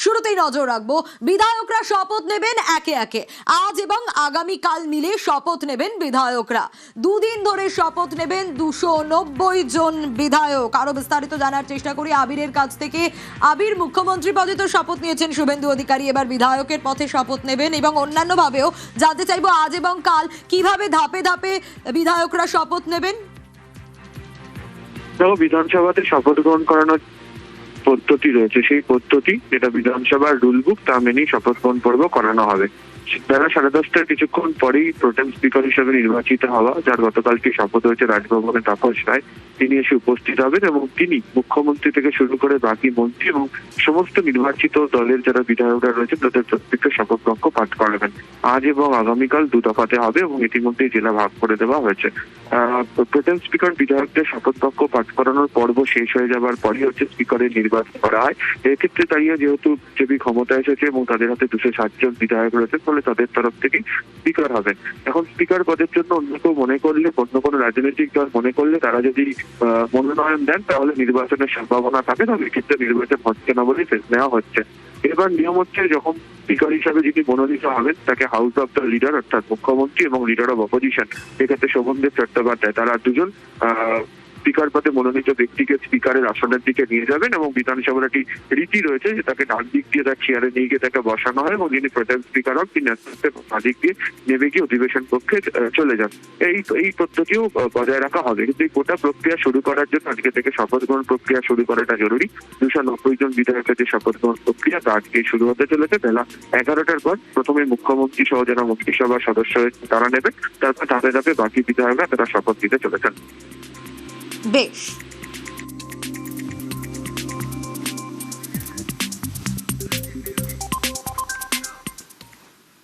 শুরুতেই নজর রাখবো বিধায়করা শপথ নেবেন একে একে। আজ এবং আগামীকাল মিলে শপথ নেবেন বিধায়করা। দুদিন ধরে শপথ নেবেন 290 জন বিধায়ক। আরো বিস্তারিত জানার চেষ্টা করি আবিরের কাছ থেকে। আবির, মুখ্যমন্ত্রী পদে তো শপথ নিয়েছেন শুভেন্দু অধিকারী, এবার বিধায়কের পথে শপথ নেবেন এবং অন্যান্য ভাবেও জানতে চাইবো আজ এবং কাল কিভাবে ধাপে ধাপে বিধায়করা শপথ নেবেন। বিধানসভাতে শপথ গ্রহণ করানোর পদ্ধতি রয়েছে, সেই পদ্ধতি যেটা বিধানসভার রুল বুক তা মেনেই শপথ গ্রহণ পর্ব করানো হবে। বেলা 10:30টার কিছুক্ষণ পরেই প্রোটেম স্পিকার হিসেবে নির্বাচিত হওয়া, যার গতকালকে শপথ হয়েছে রাজভবনে, তাপস রায়, তিনি এসে উপস্থিত হবেন এবং তিনি মুখ্যমন্ত্রী থেকে শুরু করে বাকি মন্ত্রী এবং সমস্ত নির্বাচিত দলের যারা বিধায়করা রয়েছেন তাদের প্রত্যেককে শপথ বাক্য পাঠ করাবেন। আজ এবং আগামীকাল দু দফাতে হবে এবং ইতিমধ্যেই জেলা ভাগ করে দেওয়া হয়েছে। প্রোটেম স্পিকার বিধায়কদের শপথ বাক্য পাঠ করানোর পর্ব শেষ হয়ে যাবার পরই হচ্ছে স্পিকারের নির্বাচন করা হয়। এক্ষেত্রে দাঁড়িয়ে যেহেতু বিজেপি ক্ষমতায় এসেছে এবং তাদের হাতে 260 জন বিধায়ক রয়েছে, ফলে তাদের তরফ থেকে স্পিকার হবেন। এখন স্পিকার পদের জন্য অন্য কেউ মনে করলে, অন্য কোনো রাজনৈতিক দল মনে করলে তারা যদি মনোনয়ন দেন তাহলে নির্বাচনের সম্ভাবনা থাকে, তবে এক্ষেত্রে নির্বাচন হচ্ছে না বলেই ফেস নেওয়া হচ্ছে। এবার নিয়ম হচ্ছে যখন স্পিকার হিসাবে যিনি মনোনীত হবেন তাকে হাউস অফ দ্য লিডার অর্থাৎ মুখ্যমন্ত্রী এবং লিডার অফ অপোজিশন, এক্ষেত্রে শোভনদেব চট্টোপাধ্যায়, তারা দুজন স্পিকার পদে মনোনীত ব্যক্তিকে স্পিকারের আসনের দিকে নিয়ে যাবেন এবং বিধানসভার একটি রীতি রয়েছে যে তাকে ডান দিক দিয়ে তার চেয়ারে নিয়ে গিয়ে তাকে বসানো হয় এবং যিনি প্রধান স্পিকার হন তিনি বাঁ দিক দিয়ে নেমে গিয়ে অধিবেশন কক্ষে চলে যান। এই পদ্ধতিও বজায় রাখা হবে। কিন্তু এই গোটা প্রক্রিয়া শুরু করার জন্য আজকে থেকে শপথ গ্রহণ প্রক্রিয়া শুরু করাটা জরুরি। 290 জন বিধায়কের যে শপথ গ্রহণ প্রক্রিয়া তা আজকে শুরু হতে চলেছে। বেলা 11টার পর প্রথমে মুখ্যমন্ত্রী সহ যারা মন্ত্রিসভার সদস্য তারা নেবেন, তারপর ধাপে ধাপে বাকি বিধায়করা তারা শপথ নিতে চলেছেন। বেশ।